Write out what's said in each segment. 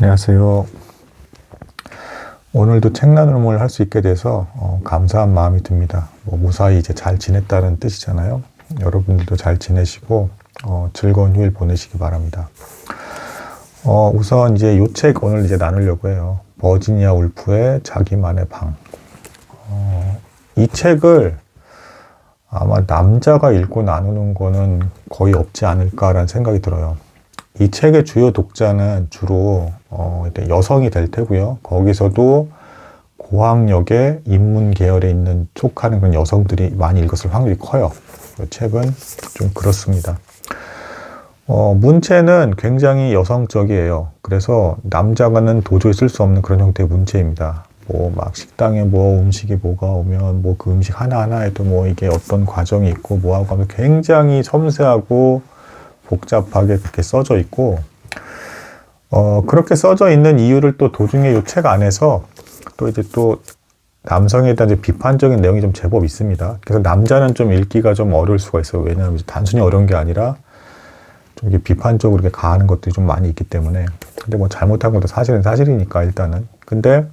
안녕하세요. 오늘도 책 나눔을 할 수 있게 돼서 감사한 마음이 듭니다. 무사히 이제 잘 지냈다는 뜻이잖아요. 여러분들도 잘 지내시고 즐거운 휴일 보내시기 바랍니다. 우선 이제 요 책 오늘 이제 나누려고 해요. 버지니아 울프의 자기만의 방. 이 책을 아마 남자가 읽고 나누는 거는 거의 없지 않을까라는 생각이 들어요. 이 책의 주요 독자는 주로 여성이 될 테고요. 거기서도 고학력의 인문 계열에 있는 속하는 그런 여성들이 많이 읽었을 확률이 커요. 이 책은 좀 그렇습니다. 문체는 굉장히 여성적이에요. 그래서 남자가는 도저히 쓸 수 없는 그런 형태의 문체입니다. 막 식당에 음식이 뭐가 오면 그 음식 하나하나에도 이게 어떤 과정이 있고 뭐하고 하면 굉장히 섬세하고 복잡하게 그렇게 써져 있고, 그렇게 써져 있는 이유를 또 도중에 이 책 안에서 또 남성에 대한 이제 비판적인 내용이 좀 제법 있습니다. 그래서 남자는 좀 읽기가 좀 어려울 수가 있어요. 왜냐하면 단순히 어려운 게 아니라 좀 이게 비판적으로 이렇게 가하는 것들이 좀 많이 있기 때문에. 근데 잘못한 것도 사실은 사실이니까 일단은. 근데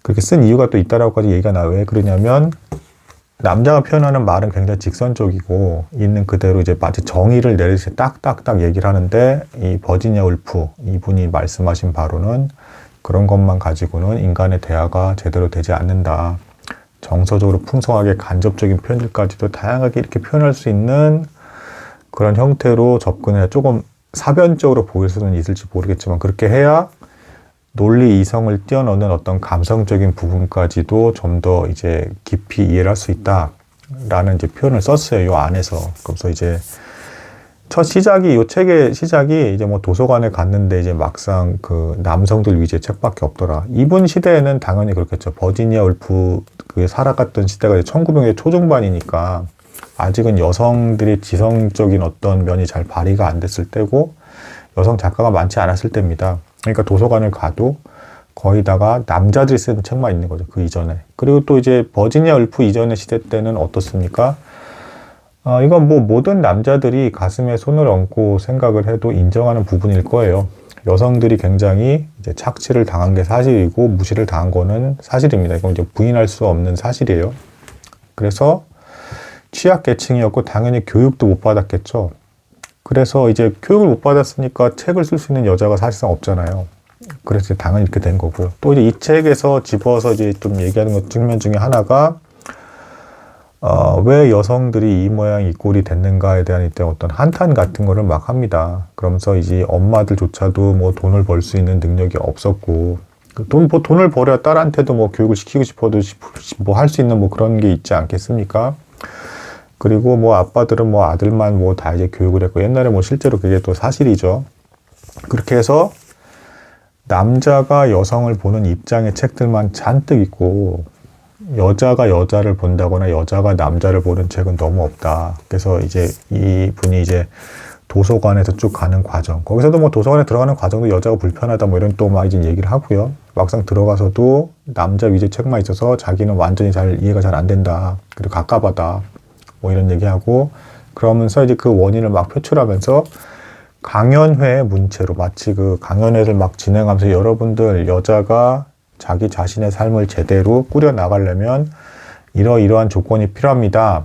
그렇게 쓴 이유가 또 있다라고까지 얘기가 나와요. 왜 그러냐면 남자가 표현하는 말은 굉장히 직선적이고 있는 그대로 이제 마치 정의를 내리듯이 딱딱딱 얘기를 하는데, 이 버지니아 울프 이분이 말씀하신 바로는 그런 것만 가지고는 인간의 대화가 제대로 되지 않는다. 정서적으로 풍성하게 간접적인 표현들까지도 다양하게 이렇게 표현할 수 있는 그런 형태로 접근해야, 조금 사변적으로 보일 수는 있을지 모르겠지만 그렇게 해야 논리 이성을 뛰어넘는 어떤 감성적인 부분까지도 좀 더 이제 깊이 이해를 할 수 있다라는 이제 표현을 썼어요, 요 안에서. 그래서 이제 첫 시작이, 요 책의 시작이 이제 도서관에 갔는데 이제 막상 그 남성들 위주의 책밖에 없더라. 이분 시대에는 당연히 그렇겠죠. 버지니아 울프 그 살아갔던 시대가 1900년대 초중반이니까 아직은 여성들이 지성적인 어떤 면이 잘 발휘가 안 됐을 때고 여성 작가가 많지 않았을 때입니다. 그러니까 도서관을 가도 거의 다가 남자들이 쓰는 책만 있는 거죠, 그 이전에. 그리고 또 이제 버지니아 울프 이전의 시대 때는 어떻습니까? 이건 모든 남자들이 가슴에 손을 얹고 생각을 해도 인정하는 부분일 거예요. 여성들이 굉장히 이제 착취를 당한 게 사실이고 무시를 당한 거는 사실입니다. 이건 이제 부인할 수 없는 사실이에요. 그래서 취약계층이었고 당연히 교육도 못 받았겠죠. 그래서 이제 교육을 못 받았으니까 책을 쓸 수 있는 여자가 사실상 없잖아요. 그래서 당연히 이렇게 된 거고요. 또 이제 이 책에서 집어서 이제 좀 얘기하는 것 측면 중에 하나가, 왜 여성들이 이 모양 이 꼴이 됐는가에 대한 어떤 한탄 같은 거를 막 합니다. 그러면서 이제 엄마들조차도 돈을 벌 수 있는 능력이 없었고, 돈을 벌어야 딸한테도 교육을 시키고 싶어도 할 수 있는 그런 게 있지 않겠습니까? 그리고 아빠들은 아들만 다 이제 교육을 했고, 옛날에 실제로 그게 또 사실이죠. 그렇게 해서 남자가 여성을 보는 입장의 책들만 잔뜩 있고, 여자가 여자를 본다거나 여자가 남자를 보는 책은 너무 없다. 그래서 이제 이 분이 이제 도서관에서 쭉 가는 과정, 거기서도 도서관에 들어가는 과정도 여자가 불편하다 이런 또 이제 얘기를 하고요. 막상 들어가서도 남자 위주의 책만 있어서 자기는 완전히 이해가 잘 안 된다. 그리고 갑갑하다. 이런 얘기하고, 그러면서 이제 그 원인을 막 표출하면서 강연회 문체로, 마치 그 강연회를 진행하면서 여러분들 여자가 자기 자신의 삶을 제대로 꾸려 나가려면 이러이러한 조건이 필요합니다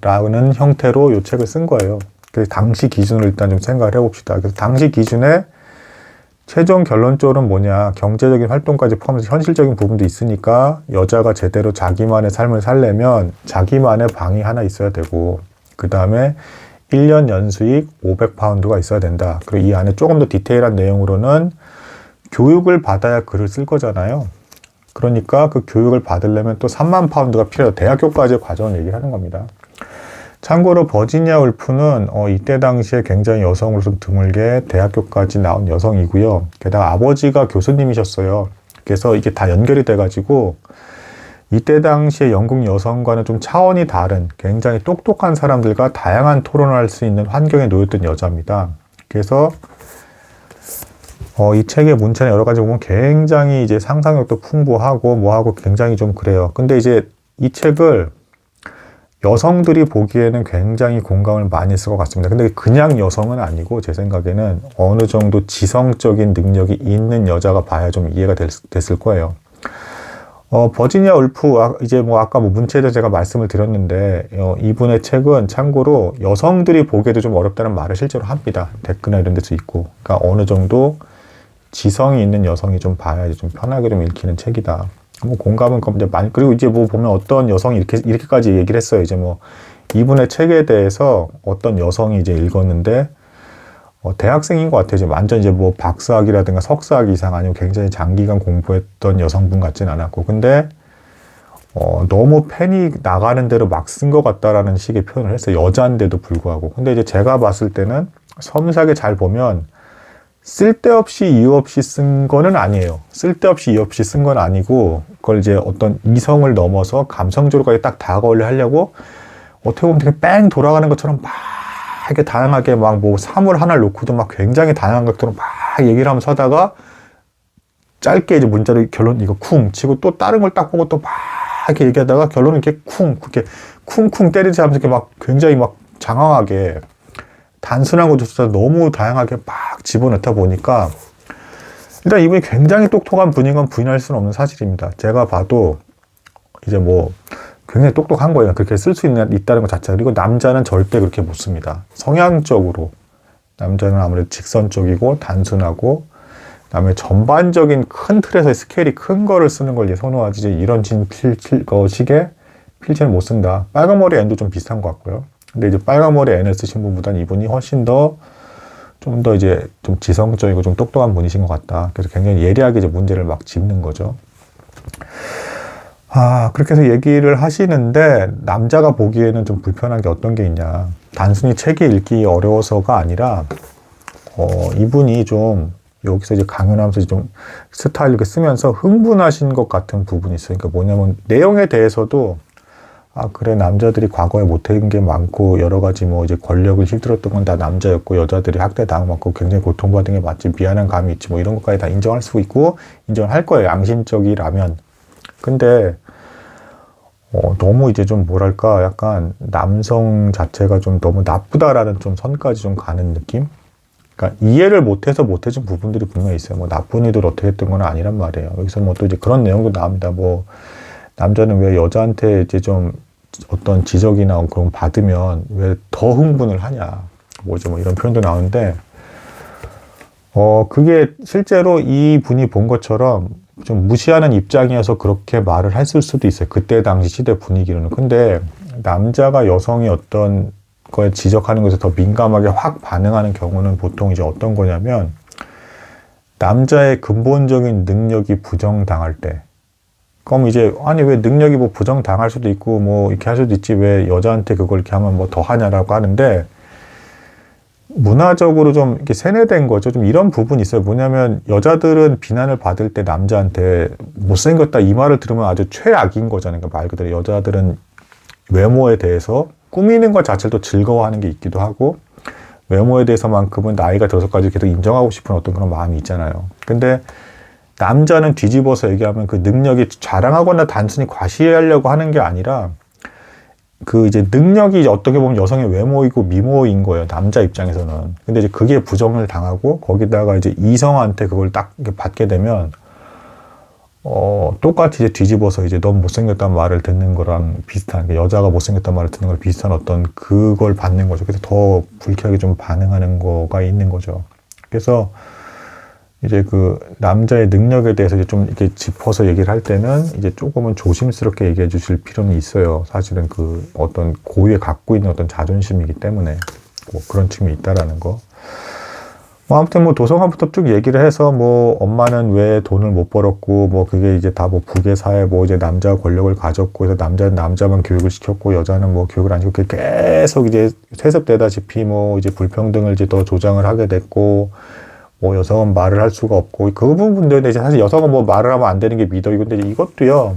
라는 형태로 이 책을 쓴 거예요. 그래서 당시 기준을 일단 좀 생각을 해봅시다. 그래서 당시 기준에 최종 결론적으로는 뭐냐, 경제적인 활동까지 포함해서 현실적인 부분도 있으니까 여자가 제대로 자기만의 삶을 살려면 자기만의 방이 하나 있어야 되고, 그 다음에 1년 연수익 500파운드가 있어야 된다. 그리고 이 안에 조금 더 디테일한 내용으로는 교육을 받아야 글을 쓸 거잖아요. 그러니까 그 교육을 받으려면 또 3만 파운드가 필요해요. 대학교까지의 과정을 얘기를 하는 겁니다. 참고로 버지니아 울프는 이때 당시에 굉장히 여성으로서 드물게 대학교까지 나온 여성이고요. 게다가 아버지가 교수님이셨어요. 그래서 이게 다 연결이 돼가지고 이때 당시에 영국 여성과는 좀 차원이 다른 굉장히 똑똑한 사람들과 다양한 토론을 할 수 있는 환경에 놓였던 여자입니다. 그래서 이 책의 문체는 여러 가지 보면 굉장히 이제 상상력도 풍부하고 굉장히 좀 그래요. 근데 이제 이 책을 여성들이 보기에는 굉장히 공감을 많이 했을 것 같습니다. 근데 그냥 여성은 아니고 제 생각에는 어느 정도 지성적인 능력이 있는 여자가 봐야 좀 이해가 됐을 거예요. 버지니아 울프, 이제 뭐 아까 뭐 문체에 대해서 제가 말씀을 드렸는데, 이분의 책은 참고로 여성들이 보기에도 좀 어렵다는 말을 실제로 합니다. 댓글이나 이런 데서 있고. 그러니까 어느 정도 지성이 있는 여성이 좀 봐야지 좀 편하게 좀 읽히는 책이다. 뭐 공감은 이제 많이, 그리고 이제 뭐 보면 어떤 여성이 이렇게까지 얘기를 했어요. 이제 뭐 이분의 책에 대해서 어떤 여성이 이제 읽었는데, 대학생인 것 같아요. 지금 완전 이제 뭐 박사학위라든가 석사학위 이상 아니고 굉장히 장기간 공부했던 여성분 같진 않았고. 근데, 너무 팬이 나가는 대로 막 쓴 것 같다라는 식의 표현을 했어요. 여자인데도 불구하고. 근데 이제 제가 봤을 때는 섬세하게 잘 보면 쓸데없이 이유 없이 쓴 거는 아니에요. 쓸데없이 이유 없이 쓴 건 아니고, 그걸 이제 어떤 이성을 넘어서 감성적으로까지 딱 다가오려 하려고 어떻게 보면 되게 뺑 돌아가는 것처럼 막 이렇게 다양하게 막 뭐 사물 하나를 놓고도 막 굉장히 다양한 것들을 막 얘기를 하면서 하다가 짧게 이제 문자로 결론 이거 쿵 치고 또 다른 걸 딱 보고 또 막 이렇게 얘기하다가 결론은 이렇게 그렇게 쿵쿵 때리지 하면서 이렇게 막 굉장히 막 장황하게 단순한 것조차 너무 다양하게 막 집어넣다 보니까 일단 이분이 굉장히 똑똑한 분인 건 부인할 수는 없는 사실입니다. 제가 봐도 이제 뭐 굉장히 똑똑한 거예요. 그렇게 쓸 수 있다는 것 자체가. 그리고 남자는 절대 그렇게 못 씁니다. 성향적으로 남자는 아무래도 직선적이고 단순하고 그다음에 전반적인 큰 틀에서의 스케일이 큰 거를 쓰는 걸 선호하지 이런 식의 필체는 못 쓴다. 빨간머리 앤도 좀 비슷한 것 같고요. 근데 이제 빨간머리 앤을 쓰신 분보다는 이분이 훨씬 더 좀 더 이제 좀 지성적이고 좀 똑똑한 분이신 것 같다. 그래서 굉장히 예리하게 이제 문제를 막 짚는 거죠. 그렇게 해서 얘기를 하시는데, 남자가 보기에는 좀 불편한 게 어떤 게 있냐. 단순히 책이 읽기 어려워서가 아니라, 이분이 좀, 여기서 이제 강연하면서 좀 스타일 이렇게 쓰면서 흥분하신 것 같은 부분이 있어요. 그러니까 뭐냐면, 내용에 대해서도, 그래, 남자들이 과거에 못한 게 많고, 여러 가지 뭐 이제 권력을 휘둘렀던 건 다 남자였고, 여자들이 학대당하고 굉장히 고통받은 게 맞지, 미안한 감이 있지, 뭐 이런 것까지 다 인정할 수 있고, 인정을 할 거예요. 양심적이라면. 근데, 너무 이제 좀 뭐랄까, 약간 남성 자체가 좀 너무 나쁘다라는 좀 선까지 좀 가는 느낌? 그러니까 이해를 못해서 못해준 부분들이 분명히 있어요. 뭐 나쁜 이들 어떻게 했던 건 아니란 말이에요. 여기서 뭐 또 이제 그런 내용도 나옵니다. 뭐, 남자는 왜 여자한테 이제 좀 어떤 지적이나 그런 거 받으면 왜 더 흥분을 하냐. 뭐죠, 뭐 이런 표현도 나오는데, 그게 실제로 이 분이 본 것처럼 좀 무시하는 입장이어서 그렇게 말을 했을 수도 있어요. 그때 당시 시대 분위기로는. 근데 남자가 여성이 어떤 거에 지적하는 것에 더 민감하게 확 반응하는 경우는 보통 이제 어떤 거냐면, 남자의 근본적인 능력이 부정당할 때. 그럼 이제, 아니, 왜 능력이 뭐 부정당할 수도 있고, 뭐 이렇게 할 수도 있지, 왜 여자한테 그걸 이렇게 하면 뭐 더 하냐라고 하는데, 문화적으로 좀 이렇게 세뇌된 거죠. 좀 이런 부분이 있어요. 뭐냐면 여자들은 비난을 받을 때 남자한테 못생겼다 이 말을 들으면 아주 최악인 거잖아요. 그러니까 말 그대로 여자들은 외모에 대해서 꾸미는 것 자체도 즐거워하는 게 있기도 하고, 외모에 대해서만큼은 나이가 들어서까지 계속 인정하고 싶은 어떤 그런 마음이 있잖아요. 근데 남자는 뒤집어서 얘기하면 그 능력이 자랑하거나 단순히 과시하려고 하는 게 아니라, 그 이제 능력이 이제 어떻게 보면 여성의 외모이고 미모인 거예요. 남자 입장에서는. 근데 이제 그게 부정을 당하고 거기다가 이제 이성한테 그걸 딱 받게 되면, 똑같이 이제 뒤집어서 이제 넌 못생겼다는 말을 듣는 거랑 비슷한, 여자가 못생겼다는 말을 듣는 거랑 비슷한 어떤 그걸 받는 거죠. 그래서 더 불쾌하게 좀 반응하는 거가 있는 거죠. 그래서 이제 그 남자의 능력에 대해서 이제 좀 이렇게 짚어서 얘기를 할 때는 이제 조금은 조심스럽게 얘기해 주실 필요는 있어요. 사실은 그 어떤 고유에 갖고 있는 어떤 자존심이기 때문에 뭐 그런 측면이 있다라는 거. 뭐 아무튼 뭐 도서관부터 쭉 얘기를 해서 뭐 엄마는 왜 돈을 못 벌었고 뭐 그게 이제 다 뭐 북의 사회 뭐 이제 남자가 권력을 가졌고 해서 남자는 남자만 교육을 시켰고 여자는 뭐 교육을 안 시켰고 계속 이제 세습되다시피 뭐 이제 불평등을 이제 더 조장을 하게 됐고, 뭐 여성은 말을 할 수가 없고 그 부분들인데 이제 사실 여성은 뭐 말을 하면 안 되는 게 미덕이고, 근데 이것도요.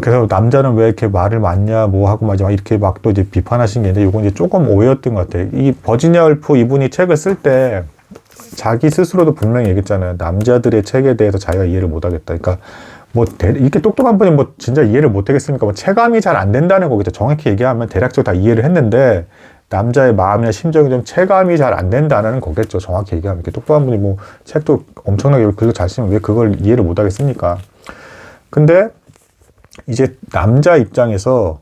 그래서 남자는 왜 이렇게 말을 많냐 뭐 하고 막 이렇게 막 또 이제 비판하신 게 있는데, 이건 이제 조금 오해였던 것 같아요. 이 버지니아 울프 이분이 책을 쓸 때 자기 스스로도 분명히 얘기했잖아요. 남자들의 책에 대해서 자기가 이해를 못 하겠다. 그러니까 이렇게 똑똑한 분이 뭐 진짜 이해를 못 하겠습니까? 뭐 체감이 잘 안 된다는 거겠죠. 정확히 얘기하면 대략적으로 다 이해를 했는데, 남자의 마음이나 심정이 좀 체감이 잘 안 된다는 거겠죠. 정확히 얘기하면. 이렇게 똑똑한 분이 뭐 책도 엄청나게 글을 잘 쓰면 왜 그걸 이해를 못 하겠습니까? 근데 이제 남자 입장에서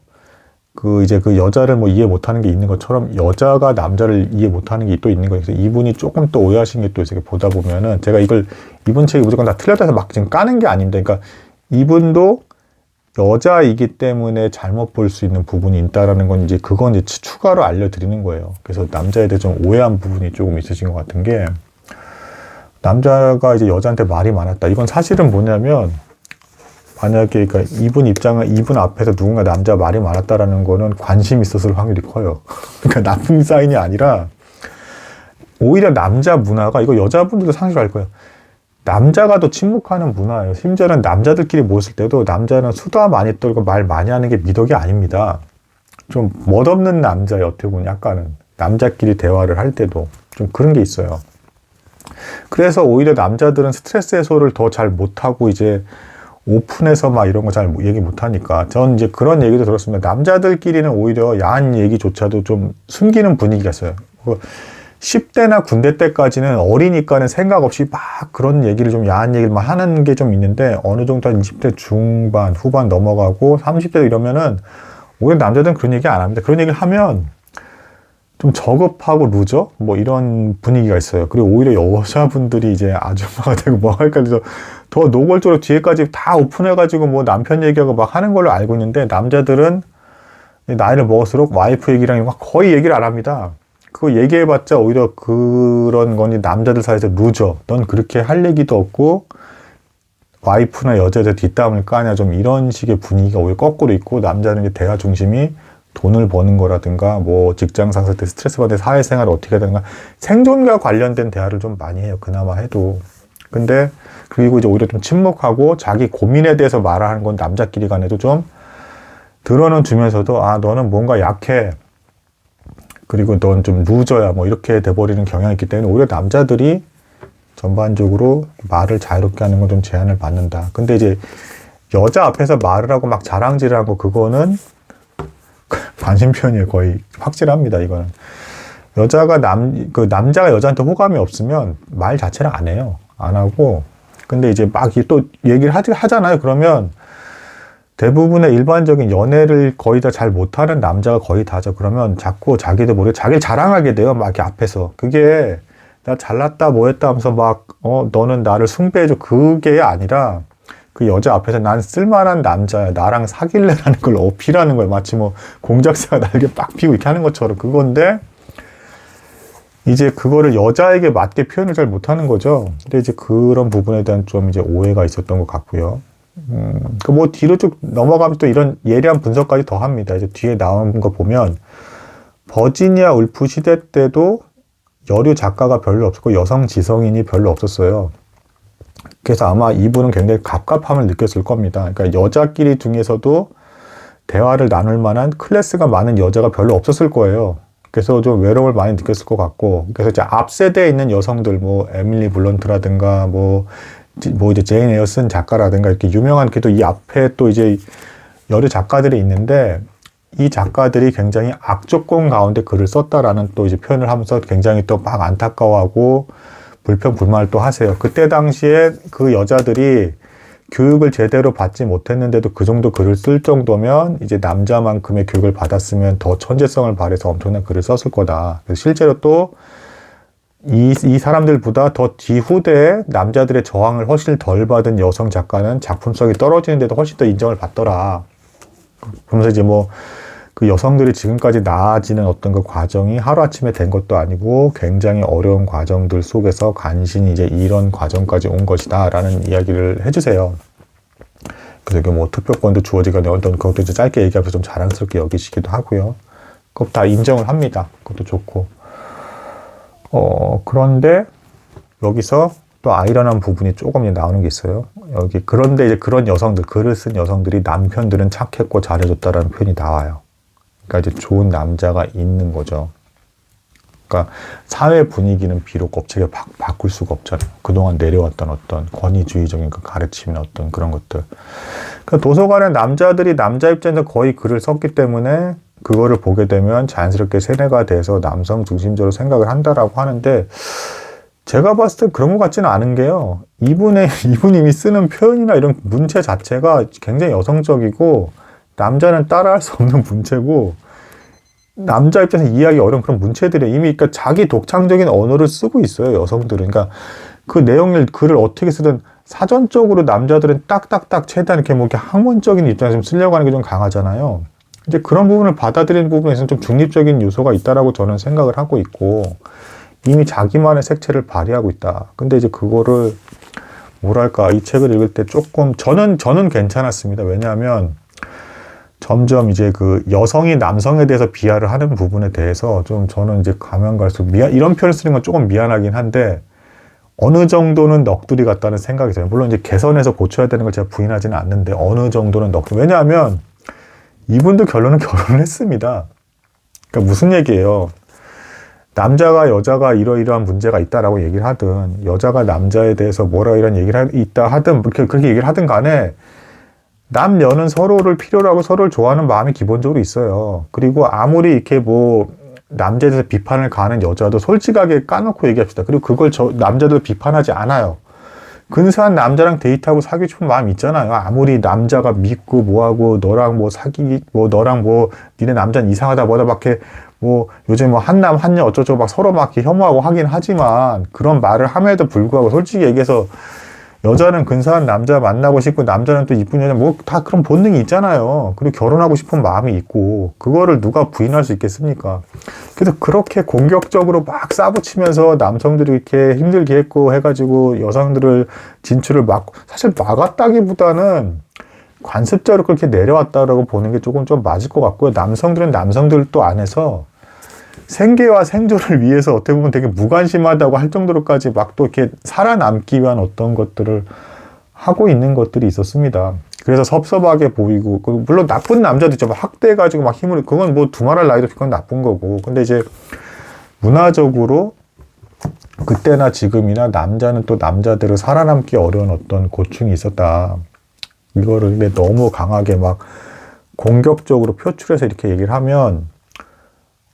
이제 그 여자를 뭐 이해 못 하는 게 있는 것처럼 여자가 남자를 이해 못 하는 게 또 있는 거예요. 그래서 이분이 조금 또 오해하신 게 또 이렇게 보다 보면은, 제가 이분 책이 무조건 다 틀렸다 해서 막 지금 까는 게 아닙니다. 그러니까 이분도 여자이기 때문에 잘못 볼 수 있는 부분이 있다라는 건 그건 이제 추가로 알려드리는 거예요. 그래서 남자에 대해 좀 오해한 부분이 조금 있으신 것 같은 게, 남자가 이제 여자한테 말이 많았다. 이건 사실은 뭐냐면, 만약에, 그러니까 이분 앞에서 누군가 남자가 말이 많았다라는 거는 관심이 있었을 확률이 커요. 그러니까 나쁜 사인이 아니라, 오히려 남자 문화가, 이거 여자분들도 상식으로 알 거예요. 남자가 더 침묵하는 문화예요. 심지어는 남자들끼리 모였을 때도 남자는 수다 많이 떨고 말 많이 하는 게 미덕이 아닙니다. 좀 멋없는 남자예요. 어떻게 보면 약간은. 남자끼리 대화를 할 때도 좀 그런 게 있어요. 그래서 오히려 남자들은 스트레스 해소를 더 잘 못하고 이제 오픈해서 막 이런 거 잘 얘기 못하니까. 전 이제 그런 얘기도 들었습니다. 남자들끼리는 오히려 야한 얘기조차도 좀 숨기는 분위기가 있어요. 10대나 군대 때까지는 어리니까는 생각 없이 막 그런 얘기를 좀 야한 얘기를 막 하는 게 좀 있는데, 어느 정도 한 20대 중반, 후반 넘어가고 30대 이러면은 오히려 남자들은 그런 얘기 안 합니다. 그런 얘기를 하면 좀 저급하고 루저? 뭐 이런 분위기가 있어요. 그리고 오히려 여자분들이 이제 아줌마가 되고 뭐 할까 해서 더 노골적으로 뒤에까지 다 오픈해가지고 뭐 남편 얘기하고 막 하는 걸로 알고 있는데, 남자들은 나이를 먹을수록 와이프 얘기랑 이런 거 거의 얘기를 안 합니다. 그거 얘기해봤자 오히려 그런 거니 남자들 사이에서 루저. 넌 그렇게 할 얘기도 없고 와이프나 여자들 뒷담을 까냐, 좀 이런 식의 분위기가 오히려 거꾸로 있고, 남자는 이제 대화 중심이 돈을 버는 거라든가 뭐 직장 상사 때 스트레스 받는 사회생활을 어떻게 해야 되는가, 생존과 관련된 대화를 좀 많이 해요. 그나마 해도. 근데 그리고 이제 오히려 좀 침묵하고 자기 고민에 대해서 말하는 건 남자끼리 간에도 좀 들어는 주면서도, 아 너는 뭔가 약해, 그리고 넌 좀 루저야, 뭐 이렇게 돼버리는 경향이 있기 때문에 오히려 남자들이 전반적으로 말을 자유롭게 하는 건 좀 제한을 받는다. 근데 이제 여자 앞에서 말을 하고 막 자랑질을 하고, 그거는 관심 표현이 거의 확실합니다. 이거는 여자가 남자가 여자한테 호감이 없으면 말 자체를 안 해요. 안 하고. 근데 이제 막 또 얘기를 하잖아요. 그러면 대부분의 일반적인 연애를 거의 다 잘 못하는 남자가 거의 다죠. 그러면 자꾸 자기도 모르게 자기를 자랑하게 돼요. 막 이렇게 앞에서. 그게 나 잘났다 뭐 했다 하면서 막 너는 나를 숭배해줘, 그게 아니라 그 여자 앞에서 난 쓸만한 남자야, 나랑 사귈래라는 걸 어필하는 거예요. 마치 뭐 공작새가 날개 빡 피고 이렇게 하는 것처럼. 그건데 이제 그거를 여자에게 맞게 표현을 잘 못하는 거죠. 근데 이제 그런 부분에 대한 좀 이제 오해가 있었던 것 같고요. 그 뭐 뒤로 쭉 넘어가면 또 이런 예리한 분석까지 더 합니다. 이제 뒤에 나온 거 보면 버지니아 울프 시대 때도 여류 작가가 별로 없었고 여성 지성인이 별로 없었어요. 그래서 아마 이분은 굉장히 갑갑함을 느꼈을 겁니다. 그러니까 여자끼리 중에서도 대화를 나눌 만한 클래스가 많은 여자가 별로 없었을 거예요. 그래서 좀 외로움을 많이 느꼈을 것 같고, 그래서 이제 앞 세대에 있는 여성들, 뭐 에밀리 블런트라든가 뭐 이제 제인 에어슨 작가라든가 이렇게 유명한, 그래도 이 앞에 또 이제 여러 작가들이 있는데, 이 작가들이 굉장히 악조건 가운데 글을 썼다라는 또 이제 표현을 하면서 굉장히 또 막 안타까워하고 불평 불만을 또 하세요. 그때 당시에 그 여자들이 교육을 제대로 받지 못했는데도 그 정도 글을 쓸 정도면 이제 남자만큼의 교육을 받았으면 더 천재성을 발휘해서 엄청난 글을 썼을 거다. 그래서 실제로 또 이 사람들보다 더 뒤후대에 남자들의 저항을 훨씬 덜 받은 여성 작가는 작품성이 떨어지는데도 훨씬 더 인정을 받더라. 그러면서 이제 뭐 그 여성들이 지금까지 나아지는 어떤 그 과정이 하루아침에 된 것도 아니고 굉장히 어려운 과정들 속에서 간신히 이제 이런 과정까지 온 것이다 라는 이야기를 해주세요. 그래서 이게 뭐 투표권도 주어지거나 어떤 그것도 이제 짧게 얘기하면서 좀 자랑스럽게 여기시기도 하고요. 그것 다 인정을 합니다. 그것도 좋고. 그런데 여기서 또 아이러니한 부분이 조금 나오는 게 있어요. 그런데 이제 그런 여성들, 글을 쓴 여성들이 남편들은 착했고 잘해줬다라는 표현이 나와요. 그러니까 이제 좋은 남자가 있는 거죠. 그러니까 사회 분위기는 비록 업체가 바꿀 수가 없잖아요. 그동안 내려왔던 어떤 권위주의적인 그 가르침이나 어떤 그런 것들. 그러니까 도서관에 남자들이 남자 입장에서 거의 글을 썼기 때문에 그거를 보게 되면 자연스럽게 세뇌가 돼서 남성 중심적으로 생각을 한다라고 하는데, 제가 봤을 때 그런 것 같지는 않은 게요. 이분이 쓰는 표현이나 이런 문체 자체가 굉장히 여성적이고, 남자는 따라할 수 없는 문체고, 남자 입장에서 이해하기 어려운 그런 문체들이 이미, 그러니까 자기 독창적인 언어를 쓰고 있어요, 여성들은. 그러니까 그 내용을, 글을 어떻게 쓰든 사전적으로 남자들은 딱딱딱 최대한 이렇게 뭐 이렇게 학문적인 입장에서 좀 쓰려고 하는 게 좀 강하잖아요. 이제 그런 부분을 받아들이는 부분에서는 좀 중립적인 요소가 있다라고 저는 생각을 하고 있고, 이미 자기만의 색채를 발휘하고 있다. 근데 이제 그거를 뭐랄까, 이 책을 읽을 때 조금 저는 괜찮았습니다. 왜냐하면 점점 이제 그 여성이 남성에 대해서 비하를 하는 부분에 대해서 좀 저는 이제 가면 갈수록 이런 표현을 쓰는 건 조금 미안하긴 한데, 어느 정도는 넋두리 같다는 생각이 들어요. 물론 이제 개선해서 고쳐야 되는 걸 제가 부인하지는 않는데, 어느 정도는 넋두리. 왜냐하면 이분도 결론은 결혼을 했습니다. 그러니까 무슨 얘기예요? 남자가 여자가 이러이러한 문제가 있다라고 얘기를 하든, 여자가 남자에 대해서 뭐라 이런 얘기를 있다 하든, 그렇게 얘기를 하든 간에, 남녀는 서로를 필요로 하고 서로를 좋아하는 마음이 기본적으로 있어요. 그리고 아무리 이렇게 뭐 남자에 대해서 비판을 가하는 여자도 솔직하게 까놓고 얘기합시다. 그리고 그걸 남자도 비판하지 않아요. 근사한 남자랑 데이트하고 사귀고 싶은 마음이 있잖아요. 아무리 남자가 믿고 뭐하고 너랑 뭐 너랑 뭐 니네 남자는 이상하다 뭐다 막 이렇게 뭐 요즘 뭐 한남 한여 어쩌고 막 서로 막 이렇게 혐오하고 하긴 하지만, 그런 말을 함에도 불구하고 솔직히 얘기해서 여자는 근사한 남자 만나고 싶고, 남자는 또 이쁜 여자, 뭐 다 그런 본능이 있잖아요. 그리고 결혼하고 싶은 마음이 있고, 그거를 누가 부인할 수 있겠습니까? 그래서 그렇게 공격적으로 막 싸붙이면서 남성들이 이렇게 힘들게 했고 해가지고 여성들을 진출을 사실 막았다기보다는 관습적으로 그렇게 내려왔다라고 보는 게 조금 좀 맞을 것 같고요. 남성들은 남성들 또 안에서 생계와 생존을 위해서 어떻게 보면 되게 무관심하다고 할 정도로까지 막 또 이렇게 살아남기 위한 어떤 것들을 하고 있는 것들이 있었습니다. 그래서 섭섭하게 보이고, 물론 나쁜 남자도 있죠. 막 학대해가지고 막 그건 뭐 두말할 나이도 없이 그건 나쁜 거고. 근데 이제 문화적으로 그때나 지금이나 남자는 또 남자대로 살아남기 어려운 어떤 고충이 있었다. 이거를 근데 너무 강하게 막 공격적으로 표출해서 이렇게 얘기를 하면,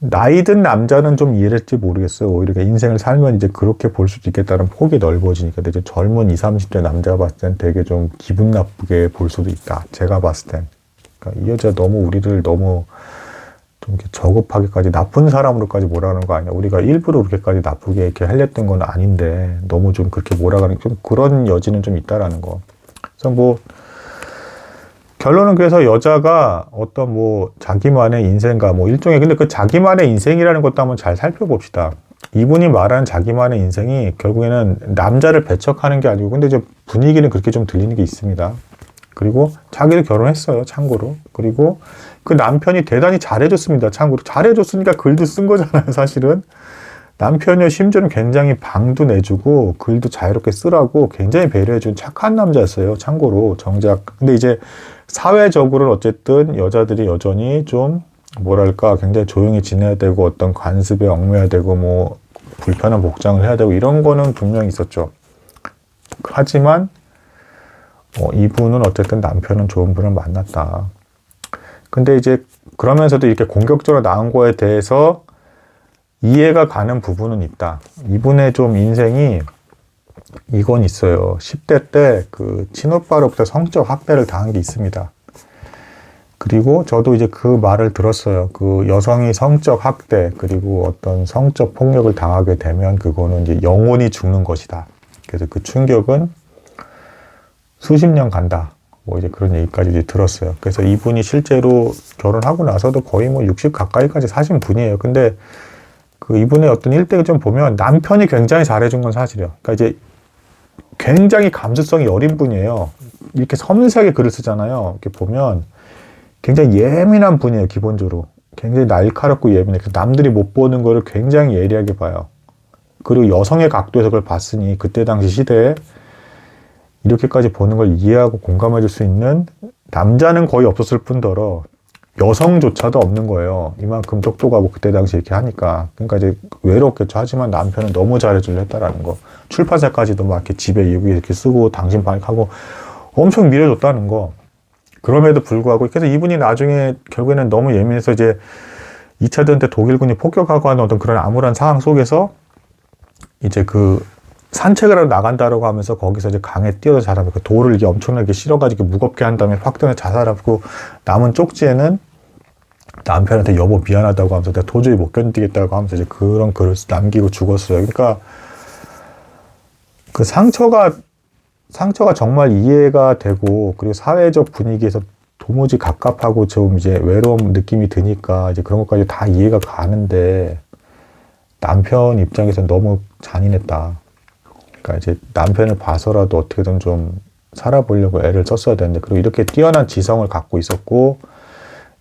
나이 든 남자는 좀 이해를 할지 모르겠어요. 오히려 인생을 살면 이제 그렇게 볼 수도 있겠다는 폭이 넓어지니까. 근데 이제 젊은 20, 30대 남자가 봤을 땐 되게 좀 기분 나쁘게 볼 수도 있다. 제가 봤을 땐. 그러니까 이 여자 너무 우리를 너무 좀 이렇게 저급하게까지 나쁜 사람으로까지 몰아가는 거 아니야. 우리가 일부러 그렇게까지 나쁘게 이렇게 하려던 건 아닌데, 너무 좀 그렇게 몰아가는, 좀 그런 여지는 좀 있다라는 거. 그래서 뭐, 결론은 그래서 여자가 어떤 뭐 자기만의 인생과 뭐 일종의, 근데 그 자기만의 인생이라는 것도 한번 잘 살펴봅시다. 이분이 말하는 자기만의 인생이 결국에는 남자를 배척하는 게 아니고, 근데 이제 분위기는 그렇게 좀 들리는 게 있습니다. 그리고 자기도 결혼했어요, 참고로. 그리고 그 남편이 대단히 잘해줬습니다, 참고로. 잘해줬으니까 글도 쓴 거잖아요, 사실은. 남편이 심지어는 굉장히 방도 내주고 글도 자유롭게 쓰라고 굉장히 배려해준 착한 남자였어요, 참고로. 정작 근데 이제 사회적으로는 어쨌든 여자들이 여전히 좀 뭐랄까 굉장히 조용히 지내야 되고, 어떤 관습에 얽매야 되고, 뭐 불편한 복장을 해야 되고, 이런 거는 분명히 있었죠. 하지만 이분은 어쨌든 남편은 좋은 분을 만났다. 근데 이제 그러면서도 이렇게 공격적으로 나온 거에 대해서 이해가 가는 부분은 있다. 이분의 좀 인생이 이건 있어요. 10대 때 그 친오빠로부터 성적 학대를 당한 게 있습니다. 그리고 저도 이제 그 말을 들었어요. 그 여성이 성적 학대 그리고 어떤 성적 폭력을 당하게 되면 그거는 이제 영원히 죽는 것이다. 그래서 그 충격은 수십 년 간다. 뭐 이제 그런 얘기까지 이제 들었어요. 그래서 이분이 실제로 결혼하고 나서도 거의 뭐 60 가까이까지 사신 분이에요. 근데 그 이분의 어떤 일대를 좀 보면 남편이 굉장히 잘해준 건 사실이에요. 그러니까 이제 굉장히 감수성이 여린 분이에요. 이렇게 섬세하게 글을 쓰잖아요. 이렇게 보면 굉장히 예민한 분이에요, 기본적으로. 굉장히 날카롭고 예민해. 남들이 못 보는 거를 굉장히 예리하게 봐요. 그리고 여성의 각도에서 그걸 봤으니 그때 당시 시대에 이렇게까지 보는 걸 이해하고 공감해 줄 수 있는 남자는 거의 없었을 뿐더러 여성조차도 없는 거예요. 이만큼 똑똑하고 그때 당시 이렇게 하니까. 그러니까 이제 외롭겠죠. 하지만 남편은 너무 잘해주려 했다라는 거. 출판사까지도 막 이렇게 집에 이렇게 쓰고 당신 방역하고 엄청 밀어줬다는 거. 그럼에도 불구하고 그래서 이분이 나중에 결국에는 너무 예민해서 이제 2차 대전 때 독일군이 폭격하고 하는 어떤 그런 암울한 상황 속에서 이제 그 산책을 하러 나간다라고 하면서 거기서 이제 강에 뛰어서 자살하고 그 돌을 이게 엄청나게 실어가지고 무겁게 한 다음에 확 등에 자살하고 남은 쪽지에는 남편한테 여보 미안하다고 하면서 내가 도저히 못 견디겠다고 하면서 이제 그런 글을 남기고 죽었어요. 그러니까 그 상처가 정말 이해가 되고 그리고 사회적 분위기에서 도무지 갑갑하고 좀 이제 외로운 느낌이 드니까 이제 그런 것까지 다 이해가 가는데 남편 입장에서 너무 잔인했다. 그러니까 이제 남편을 봐서라도 어떻게든 좀 살아보려고 애를 썼어야 되는데 그리고 이렇게 뛰어난 지성을 갖고 있었고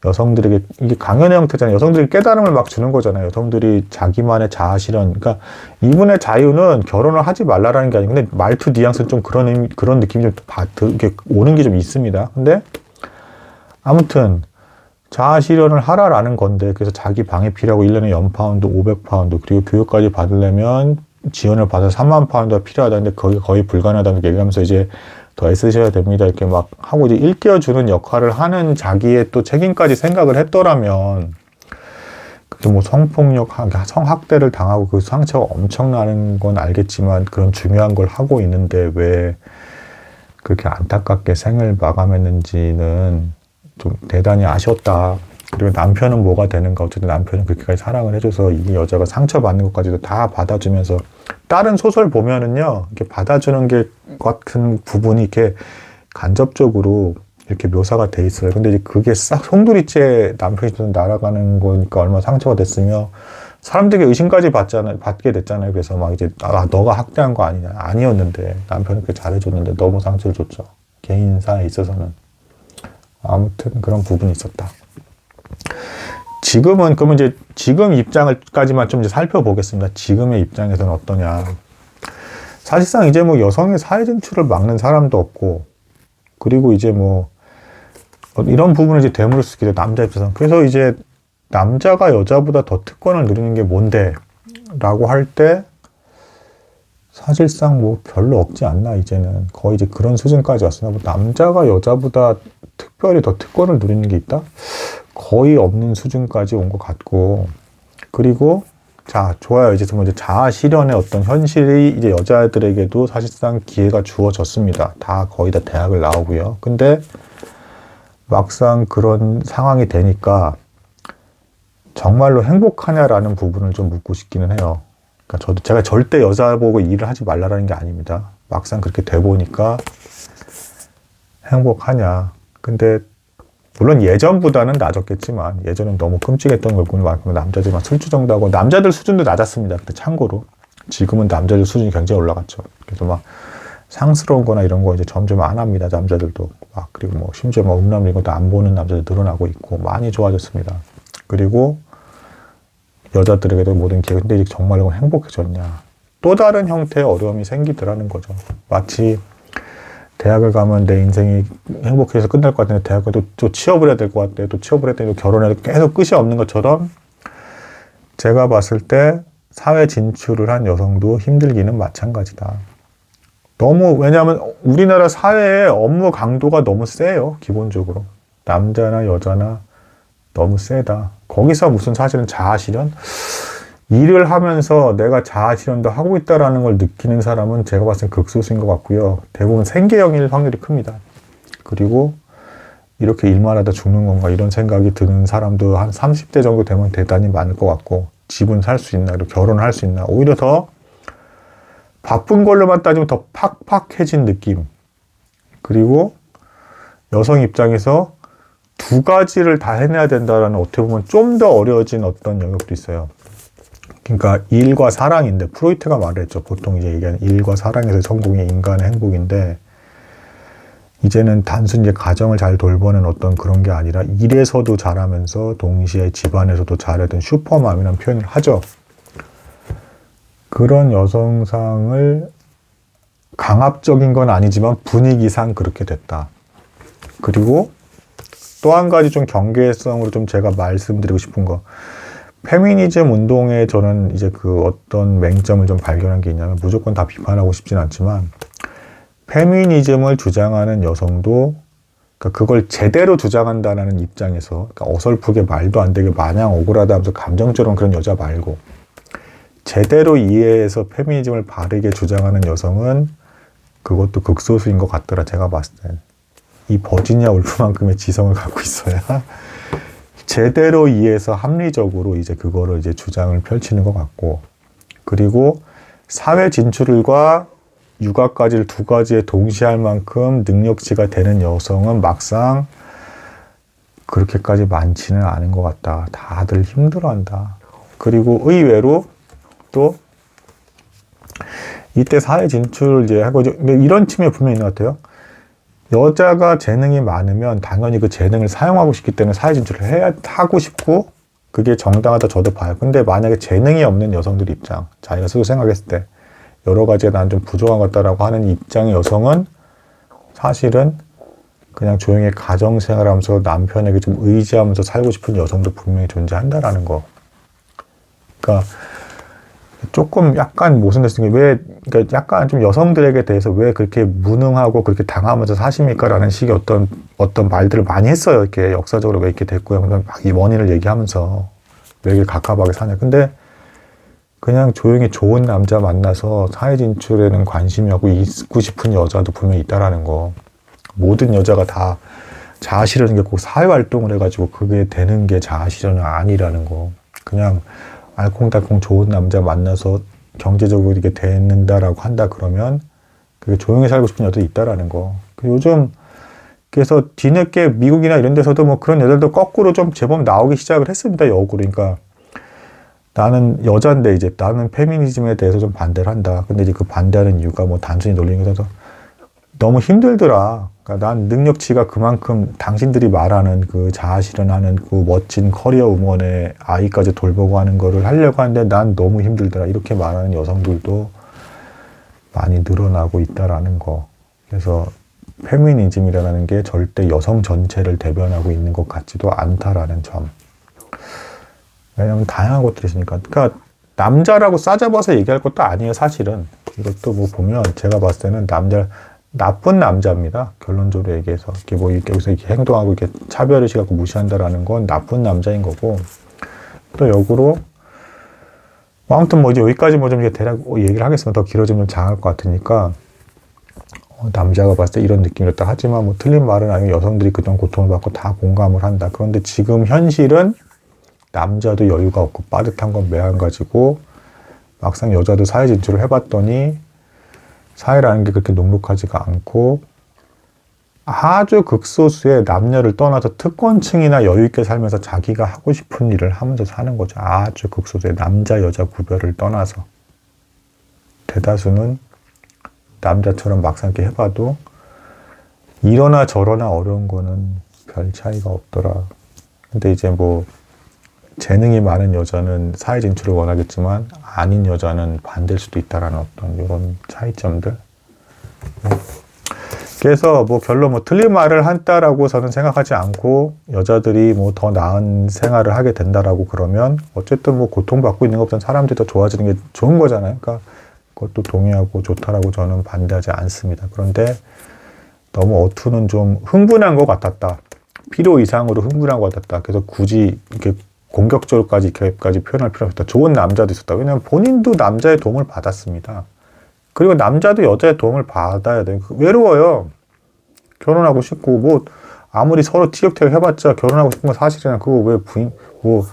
여성들에게 이게 강연의 형태잖아요. 여성들이 깨달음을 막 주는 거잖아요. 여성들이 자기만의 자아 실현. 그러니까 이분의 자유는 결혼을 하지 말라라는 게 아니고 근데 말투 뉘앙스는 좀 그런 느낌이 좀 이렇게 오는 게 좀 있습니다. 근데 아무튼 자아 실현을 하라라는 건데 그래서 자기 방에 필요하고 1년에 연파운드 500파운드 그리고 교육까지 받으려면 지원을 받아서 3만 파운드가 필요하다는데 거의 불가능하다는 얘기하면서 이제 더 애쓰셔야 됩니다. 이렇게 막 하고 이제 일깨워주는 역할을 하는 자기의 또 책임까지 생각을 했더라면 그게 뭐 성폭력, 성학대를 당하고 그 상처가 엄청나는 건 알겠지만 그런 중요한 걸 하고 있는데 왜 그렇게 안타깝게 생을 마감했는지는 좀 대단히 아쉬웠다. 그리고 남편은 뭐가 되는가. 어쨌든 남편은 그렇게까지 사랑을 해줘서 이 여자가 상처받는 것까지도 다 받아주면서 다른 소설 보면은요, 이렇게 받아주는 게 같은 부분이 이렇게 간접적으로 이렇게 묘사가 돼 있어요. 근데 이제 그게 싹 송두리째 남편이 좀 날아가는 거니까 얼마나 상처가 됐으며 사람들에게 의심까지 받게 됐잖아요. 그래서 막 이제 너가 학대한 거 아니냐. 아니었는데 남편은 그렇게 잘해줬는데 너무 상처를 줬죠. 개인사에 있어서는. 아무튼 그런 부분이 있었다. 지금은 그러면 이제 지금 입장을까지만 좀 이제 살펴보겠습니다. 지금의 입장에서는 어떠냐. 사실상 이제 뭐 여성의 사회 진출을 막는 사람도 없고 그리고 이제 뭐 이런 부분을 이제 되물을 수 있게 돼 남자 입장에서는 그래서 이제 남자가 여자보다 더 특권을 누리는 게 뭔데? 라고 할 때 사실상 뭐 별로 없지 않나 이제는 거의 이제 그런 수준까지 왔으나 뭐 남자가 여자보다 특별히 더 특권을 누리는 게 있다? 거의 없는 수준까지 온 것 같고 그리고 자 좋아요 이제 자아 실현의 어떤 현실이 이제 여자들에게도 사실상 기회가 주어졌습니다. 다 거의 다 대학을 나오고요. 근데 막상 그런 상황이 되니까 정말로 행복하냐라는 부분을 좀 묻고 싶기는 해요. 그러니까 제가 절대 여자 보고 일을 하지 말라라는 게 아닙니다. 막상 그렇게 돼 보니까 행복하냐. 근데 물론 예전보다는 나아졌겠지만 예전엔 너무 끔찍했던 걸 보면 남자들이 막 술주정도 하고 남자들 수준도 낮았습니다. 근데 참고로 지금은 남자들 수준이 굉장히 올라갔죠. 그래서 막 상스러운 거나 이런 거 이제 점점 안 합니다. 남자들도 막 그리고 뭐 심지어 뭐 음란 이런 것도 안 보는 남자들 늘어나고 있고 많이 좋아졌습니다. 그리고 여자들에게도 모든 기회가 근데 정말 행복해졌냐. 또 다른 형태의 어려움이 생기더라는 거죠. 마치 대학을 가면 내 인생이 행복해서 끝날 것 같은데 대학 가도 또 취업을 해야 될 것 같아. 또 취업을 했더니 또 결혼해도 계속 끝이 없는 것처럼 제가 봤을 때 사회 진출을 한 여성도 힘들기는 마찬가지다. 왜냐하면 우리나라 사회의 업무 강도가 너무 세요. 기본적으로. 남자나 여자나 너무 세다. 거기서 무슨 사실은 자아 실현? 일을 하면서 내가 자아 실현도 하고 있다라는 걸 느끼는 사람은 제가 봤을 때 극소수인 것 같고요. 대부분 생계형일 확률이 큽니다. 그리고 이렇게 일만 하다 죽는 건가 이런 생각이 드는 사람도 한 30대 정도 되면 대단히 많을 것 같고 집은 살 수 있나 그리고 결혼을 할 수 있나 오히려 더 바쁜 걸로만 따지면 더 팍팍해진 느낌. 그리고 여성 입장에서 두 가지를 다 해내야 된다라는 어떻게 보면 좀 더 어려워진 어떤 영역도 있어요. 그러니까 일과 사랑인데 프로이트가 말했죠. 보통 이제 얘기하는 일과 사랑에서 성공이 인간의 행복인데 이제는 단순히 이제 가정을 잘 돌보는 어떤 그런 게 아니라 일에서도 잘하면서 동시에 집안에서도 잘하던 슈퍼맘이라는 표현을 하죠. 그런 여성상을 강압적인 건 아니지만 분위기상 그렇게 됐다. 그리고 또 한 가지 좀 경계성으로 좀 제가 말씀드리고 싶은 거. 페미니즘 운동에 저는 이제 그 어떤 맹점을 좀 발견한 게 있냐면 무조건 다 비판하고 싶진 않지만 페미니즘을 주장하는 여성도 그러니까 그걸 제대로 주장한다는 입장에서 그러니까 어설프게 말도 안 되게 마냥 억울하다 하면서 감정적으로 그런 여자 말고 제대로 이해해서 페미니즘을 바르게 주장하는 여성은 그것도 극소수인 것 같더라. 제가 봤을 땐. 이 버지니아 울프만큼의 지성을 갖고 있어야 제대로 이해해서 합리적으로 이제 그거를 이제 주장을 펼치는 것 같고, 그리고 사회 진출과 육아까지를 두 가지에 동시에 할 만큼 능력치가 되는 여성은 막상 그렇게까지 많지는 않은 것 같다. 다들 힘들어한다. 그리고 의외로 또 이때 사회 진출을 이제 하고 이런 측면이 분명히 있는 것 같아요. 여자가 재능이 많으면 당연히 그 재능을 사용하고 싶기 때문에 사회 진출을 하고 싶고 그게 정당하다 저도 봐요. 근데 만약에 재능이 없는 여성들 입장, 자기가 스스로 생각했을 때 여러 가지에 난 좀 부족한 것 같다라고 하는 입장의 여성은 사실은 그냥 조용히 가정생활하면서 남편에게 좀 의지하면서 살고 싶은 여성도 분명히 존재한다라는 거. 그러니까 조금 약간 모순됐으니까 그러니까 약간 좀 여성들에게 대해서 왜 그렇게 무능하고 그렇게 당하면서 사십니까라는 식의 어떤 말들을 많이 했어요. 이렇게 역사적으로 왜 이렇게 됐고요. 막 이 원인을 얘기하면서 왜 이렇게 갑갑하게 사냐. 근데 그냥 조용히 좋은 남자 만나서 사회 진출에는 관심이 없고 있고 싶은 여자도 분명히 있다라는 거. 모든 여자가 다 자아실현인 게 꼭 사회활동을 해가지고 그게 되는 게 자아실현이 아니라는 거. 그냥 알콩달콩 좋은 남자 만나서 경제적으로 이렇게 되는다라고 한다 그러면 그게 조용히 살고 싶은 여자도 있다라는 거. 요즘 그래서 뒤늦게 미국이나 이런 데서도 뭐 그런 여자들도 거꾸로 좀 제법 나오기 시작을 했습니다. 역으로. 그러니까 나는 여자인데 이제 나는 페미니즘에 대해서 좀 반대를 한다. 근데 이제 그 반대하는 이유가 뭐 단순히 논리인 거라서 너무 힘들더라. 그러니까 난 능력치가 그만큼 당신들이 말하는 그 자아실현하는 그 멋진 커리어 우먼의 아이까지 돌보고 하는 거를 하려고 하는데 난 너무 힘들더라. 이렇게 말하는 여성들도 많이 늘어나고 있다라는 거. 그래서 페미니즘이라는 게 절대 여성 전체를 대변하고 있는 것 같지도 않다라는 점. 왜냐면 다양한 것들이 있으니까. 그러니까 남자라고 싸잡아서 얘기할 것도 아니에요, 사실은. 이것도 뭐 보면 제가 봤을 때는 나쁜 남자입니다. 결론적으로 얘기해서. 이렇게 뭐 여기서 이렇게 행동하고 이렇게 차별의식 갖고 무시한다라는 건 나쁜 남자인 거고. 또 역으로 아무튼 뭐 이제 여기까지 뭐 좀 대략 얘기를 하겠으면 더 길어지면 장할 것 같으니까 남자가 봤을 때 이런 느낌이었다. 하지만 뭐 틀린 말은 아니고 여성들이 그동안 고통을 받고 다 공감을 한다. 그런데 지금 현실은 남자도 여유가 없고 빠듯한 건 매한가지고 막상 여자도 사회 진출을 해봤더니 사회라는 게 그렇게 녹록하지가 않고 아주 극소수의 남녀를 떠나서 특권층이나 여유있게 살면서 자기가 하고 싶은 일을 하면서 사는 거죠. 아주 극소수의 남자 여자 구별을 떠나서 대다수는 남자처럼 막상 이렇게 해봐도 이러나 저러나 어려운 거는 별 차이가 없더라. 근데 이제 뭐 재능이 많은 여자는 사회 진출을 원하겠지만 아닌 여자는 반대일 수도 있다라는 어떤 이런 차이점들. 그래서 뭐 별로 뭐 틀린 말을 한다라고 저는 생각하지 않고 여자들이 뭐 더 나은 생활을 하게 된다라고 그러면 어쨌든 뭐 고통받고 있는 것보다는 사람들이 더 좋아지는 게 좋은 거잖아요. 그러니까 그것도 동의하고 좋다라고 저는 반대하지 않습니다. 그런데 너무 어투는 좀 흥분한 것 같았다. 필요 이상으로 흥분한 것 같았다. 그래서 굳이 이렇게 공격적으로까지 이렇게까지 표현할 필요가 없다. 좋은 남자도 있었다. 왜냐하면 본인도 남자의 도움을 받았습니다. 그리고 남자도 여자의 도움을 받아야 돼요. 외로워요. 결혼하고 싶고 뭐 아무리 서로 티격태격 해봤자 결혼하고 싶은 건 사실이나 그거 왜 부인 뭐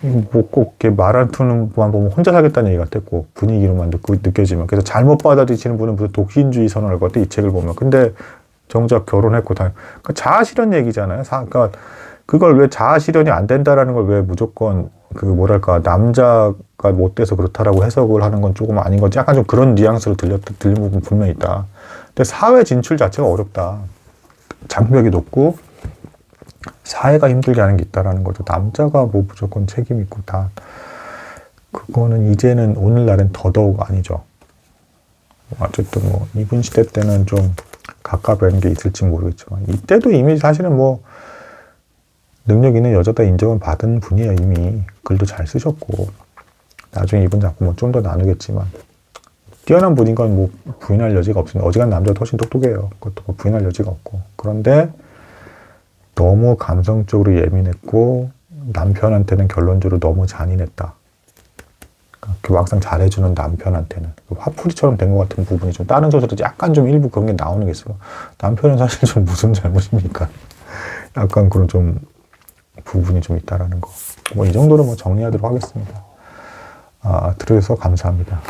꼭 이렇게 말 안 트는 분만 보면 혼자 살겠다는 얘기 같았고 분위기로만 느껴지면 그래서 잘못 받아들이시는 분은 무슨 독신주의 선언할 것 같아 이 책을 보면. 근데 정작 결혼했고 다 그러니까 자아실현 얘기잖아요. 그러니까 그걸 왜 자아실현이 안 된다라는 걸 왜 무조건 그 뭐랄까 남자가 못돼서 그렇다라고 해석을 하는 건 조금 아닌 거지. 약간 좀 그런 뉘앙스로 들린 부분 분명히 있다. 근데 사회 진출 자체가 어렵다. 장벽이 높고 사회가 힘들게 하는 게 있다라는 거죠. 남자가 뭐 무조건 책임 있고 다 그거는 이제는 오늘날엔 더더욱 아니죠. 어쨌든 뭐 이분 시대 때는 좀 가깝은 게 있을지 모르겠지만 이때도 이미 사실은 뭐 능력 있는 여자다 인정을 받은 분이에요. 이미 글도 잘 쓰셨고 나중에 이분 작품 뭐 좀 더 나누겠지만 뛰어난 분인 건 뭐 부인할 여지가 없습니다. 어지간한 남자가 훨씬 똑똑해요. 그것도 뭐 부인할 여지가 없고. 그런데 너무 감성적으로 예민했고 남편한테는 결론적으로 너무 잔인했다. 그 막상 잘해주는 남편한테는 화풀이처럼 된 것 같은 부분이 좀 다른 소설에도 약간 좀 일부 그런 게 나오는 게 있어요. 남편은 사실 좀 무슨 잘못입니까? 약간 그런 좀 부분이 좀 있다라는 거. 뭐 이 정도로 뭐 정리하도록 하겠습니다. 들어주셔서 감사합니다.